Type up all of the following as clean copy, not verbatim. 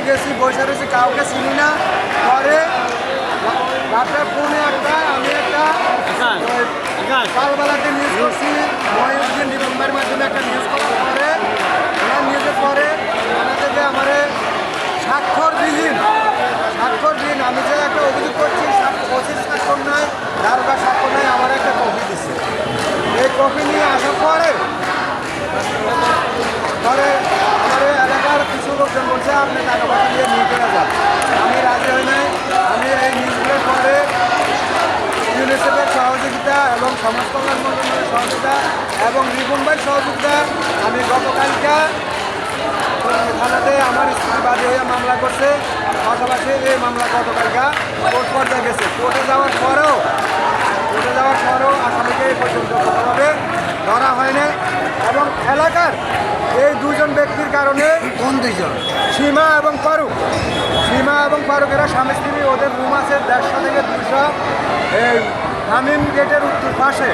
গেছি, বসে রয়েছি, কাউকে চিনি না। পরে রাত্রে ফোনে আমি একটা কালবেলাতে নিউজ করছি, মহিউদ্দিন রিপনের মাধ্যমে একটা নিউজ করার পরে ওনার নিউজের পরে জানাতে যে আমার স্বাক্ষরবিহীন আমি যে একটা অভিযোগ করছি, ওসির স্বাক্ষর নয়, দারোগার স্বাক্ষর নয়, আমার একটা কপি দিচ্ছে। এই কপি নিয়ে আসার পরে আমার এলাকার কিছু লোকজন বলছে আপনি টাকা পয়সা দিয়ে নিয়ে চলে যান। আমি রাজি হই নাই। আমি এই নিউজগুলোর পরে ইউনিসেফের সহযোগিতা এবং সমাজ কল্যাণ মন্ত্রণালয়ের সহযোগিতা এবং রিপন ভাইয়ের সহযোগিতা আমি গতকালকা থানাতে আমার স্ত্রী বাদী হয়ে মামলা করছে। পাশাপাশি এই মামলা গতকালকা কোর্ট পর্যায়ে গেছে। কোর্টে যাওয়ার পরেও আসামিকে এই পর্যন্ত কোনোভাবে ধরা হয়নি এবং এলাকার এই দুজন ব্যক্তির কারণে কোন দুইজন? সীমা এবং ফারুকেরা স্বামী স্ত্রী, ওদের রুম আছে 150 থেকে 200 এই হামিম গেটের উত্তর পাশে।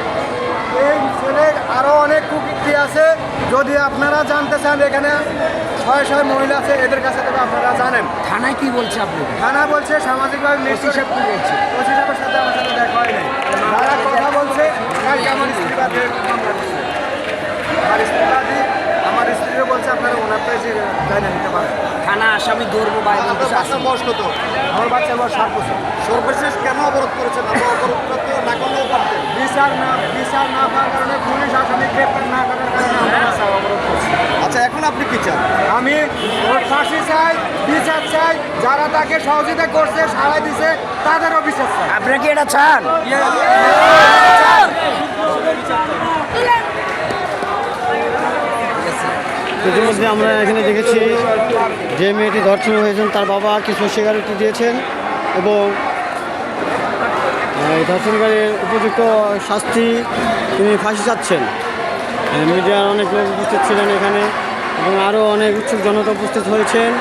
এই ছেলের আরও অনেক কুকীর্তি আছে। যদি আপনারা জানতে চান, এখানে 600 মহিলা আছে, এদের কাছে তবে আপনারা জানেন। থানায় কি বলছে আপনি? থানা বলছে সামাজিকভাবে ওসি সাহেব কি বলছে? ওসি সাহেবের সাথে আমার সাথে দেখা হয় নাই। তারা কথা বলছে কালকে আমার স্ত্রীবাদী মামলা করছে। আমার স্ত্রীও বলছে আপনারা ওনার তো এসে জায়গা নিতে পারেন। থানা আসামি ধরবো বাইরে বয়স কত? আমার বাচ্চার বয়স 7 বছর। সর্বশেষ কেন অবরোধ করেছেন? না করলেও পারতেন। বিচার না পাওয়ার কারণে পুলিশ আসামি গ্রেপ্তার না করার কারণে আমরা অবরোধ করছি। আচ্ছা, এখন আপনি কি চান? আমি ওর ফাঁসি চাই, বিচার চাই। যারা তাকে সহযোগিতা করছে, সাড়াই দিছে, তাদেরও বিচার চাই। আপনারা কি এটা চান? ইতিমধ্যে আমরা এখানে দেখেছি যে মেয়েটি ধর্ষণ হয়েছেন তার বাবা কিছু স্বীকারোক্তি দিয়েছেন এবং ধর্ষণকারীর উপযুক্ত শাস্তি তিনি ফাঁসি চাচ্ছেন। মিডিয়ার অনেক লোক উপস্থিত ছিলেন এখানে এবং আরও অনেক উৎসুক জনতা উপস্থিত হয়েছেন।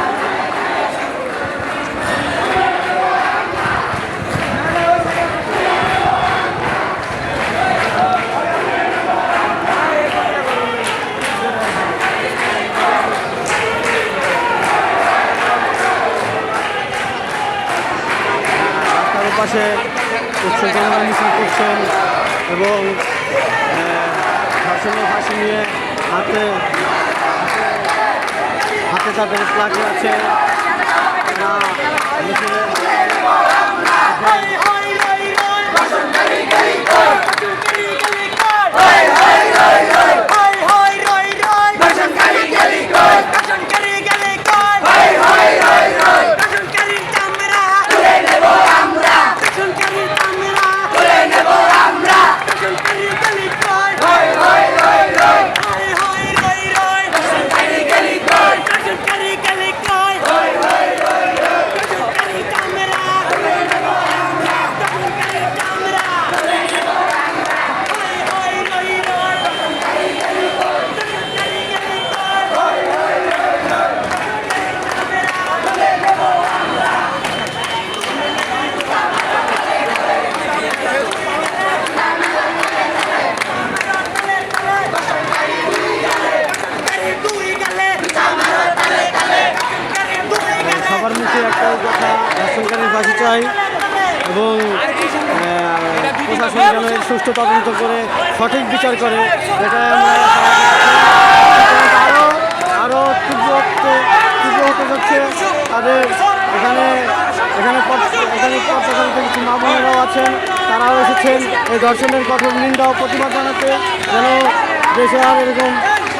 পাশে উৎসব জনতা মিছিল করছেন এবং ধর্ষণের ফাঁসি নিয়ে হাতে তাদের প্লাকে আছে। সবার মুখে একটাই কথা, ধর্ষণকারীর ফাঁসি চাই এবং প্রশাসন যেন এর সুষ্ঠু তদন্ত করে সঠিক বিচার করে। এটা আরও তীব্র হতে যাচ্ছে। তাদের এখানে প্রশাসন থেকে কিছু মা বোনেরাও আছেন, তারাও এসেছেন এই ধর্ষণের কঠোর নিন্দা ও প্রতিবাদ জানাতে, যেন দেশে আর এরকম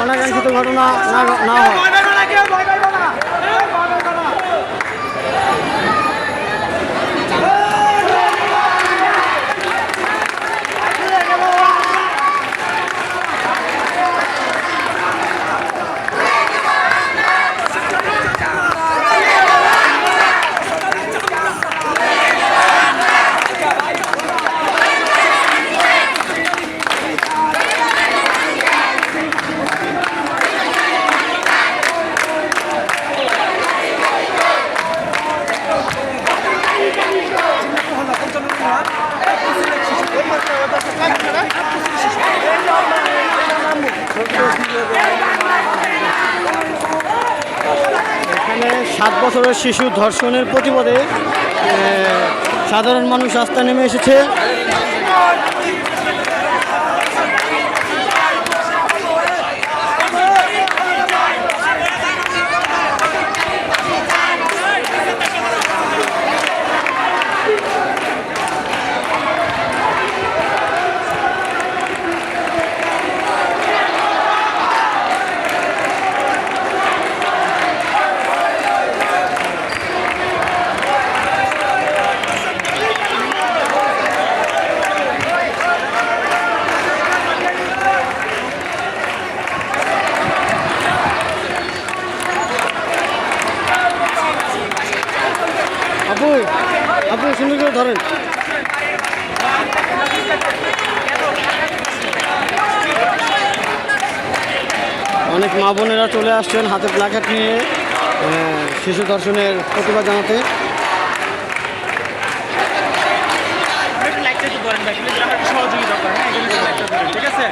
অনাকাঙ্ক্ষিত ঘটনা না হয়। এখানে 7 বছরের শিশু ধর্ষণের প্রতিবাদে সাধারণ মানুষ রাস্তায় নেমে এসেছে। আপু আপু সুন্দর করে ধরেন। অনেক মা বোনেরা চলে আসছেন হাতে প্লাকার্ড নিয়ে শিশু ধর্ষণের প্রতিবাদ জানাতে। সহযোগিতা করেন, ঠিক আছে?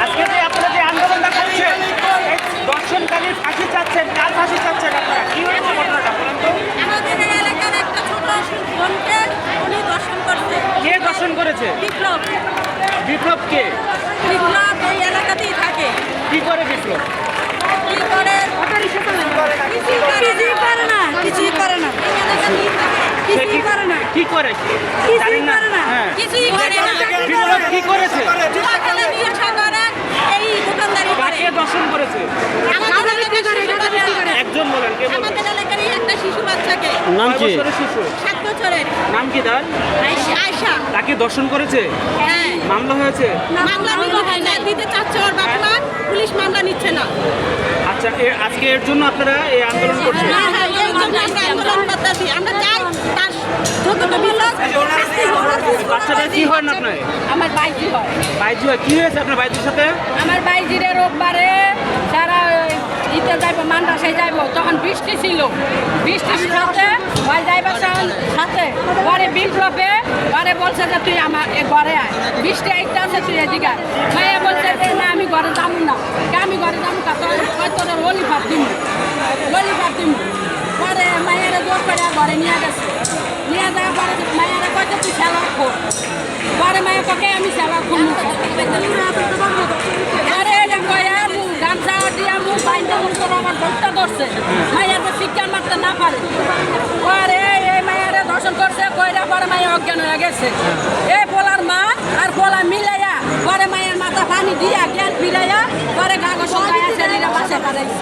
আজকে যে আপনারা যে আন্দোলনটা করছেন, দর্শনকারী ফাঁসি চাচ্ছেন, কার ফাঁসি চাচ্ছেন আপনারা? কি হয়েছে ঘটনাটা বলেন তো? আমাদের এলাকার একটা ছোট বোনকে উনি দর্শন করছে। কে দর্শন করেছে? বিপ্লব। বিপ্লব কে? বিপ্লব এই এলাকাতেই থাকে। কি করে বিপ্লব? কি করে? কিছুই করে না। কিছুই করে না। এই এলাকাতেই থাকে। কিছুই করে না। কি করে? কিছুই জানেন না? করে না। হ্যাঁ। কিছুই করে না। বিপ্লব কি করেছে? সকালে নিয়ে সাগরে এই দোকানদারি করে। কে দর্শন করেছে? আমাদের এলাকার শিশু বাচ্চা। একজন বলেন, কে বলেন? আমাদের এলাকারই একটা শিশু বাচ্চাকে নাম কয় কি? বছরের শিশু? 7 বছরের নাম কি তার? আয়শা। তাকে দর্শন করেছে? হ্যাঁ। মামলা হয়েছে? মামলা দিতে চাচ্ছে ওর বাবা মা, পুলিশ মামলা নিচ্ছে না। আচ্ছা, আজকে এর জন্য আপনারা এই আন্দোলন করছেন? হ্যাঁ, হ্যাঁ, এর জন্য আমরা আন্দোলন করতেছি। আমরা চাই তার যতটুকু শাস্তি হোক। বাচ্চাটা কি হয় না আপনার? আমার বাইজি হয়। বাইজি হয়, কি হয়েছে আপনার বাইজির সাথে? আমার বাইজিরে রোববারে সারা ইতে যাইব, মান্ডাসে যাইব, তখন বৃষ্টি ছিল। বৃষ্টির সাথে ওই যাইবার সাথে পরে বিপ্লবে পরে বলছে যে তুই আমার এ ঘরে আয়, বৃষ্টি আইতে আছে তুই এদিকে আয়। মাইয়া বলছে যে না আমি ঘরে যাবো না, আমি ঘরে যাবো কা তোর ললিপাপ দিব, পরে মায়েরা জোর করে ঘরে নিয়ে গেছে। নিয়ে যাওয়ার পরে মায়েরা কয়েছে তুই সেবা খোর, পরে মায়ের পক্ষে আমি সেবা খুব গামছা দিয়ে মুখ বাইন্দে মুখ করে আমার ধরতে ধরছে। মায়ের শিক্ষা মারতে না পারে, পরে এই মায়েরা দর্শন করছে, কইরা পরে মায়ের অজ্ঞান হয়ে গেছে। এই পোলার মা আর পোলা মিলাইয়া পরে মায়ের মাথা পানি দিয়া জ্ঞান ফিরাইয়া পরে কাগজ সঙ্গাইয়া শরীরে পাশে পাঠাইছে।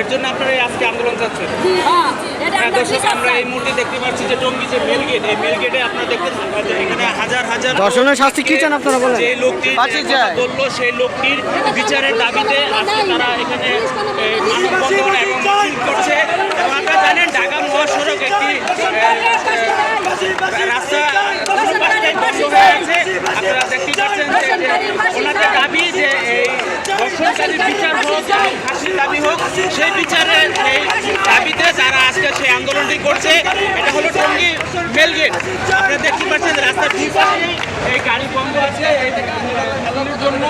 এর জন্য আপনারা এই আজকে আন্দোলন চাচ্ছেন? হ্যাঁ, এটা হ্যাঁ, আমরা দর্শক, বিশ্বাস আমরা করি। এই মুহূর্তে দেখতে পাচ্ছি যে টঙ্গী যে মেল গেট, এই মেল গেটে আপনারা দেখতেছেন যে এখানে হাজার হাজার ধর্ষণের শাস্তি কি চান আপনারা বলেন? যে লোকটি ফাঁসি চাই। বললো সেই লোকটির বিচারের দাবিতে আজকে তারা এখানে মানববন্ধন এবং মিছিল করছে। এবং আপনারা জানেন ঢাকা মহাসড়ক একটি রাস্তা দুপাশটাই বন্ধ হয়ে আছে। আপনারা দেখতে পাচ্ছেন যে ওনাদের দাবি যে এই ধর্ষণকারীর বিচার হোক এবং ফাঁসির দাবি হোক, সেই বিচারের এই দাবিতে যারা আজকে সেই আন্দোলনটি করছে। এটা হলো টঙ্গী মেল গেট। আপনারা দেখতে পাচ্ছেন রাস্তার দুই পাশেই এই গাড়ি বন্ধ আছে এই জন্য।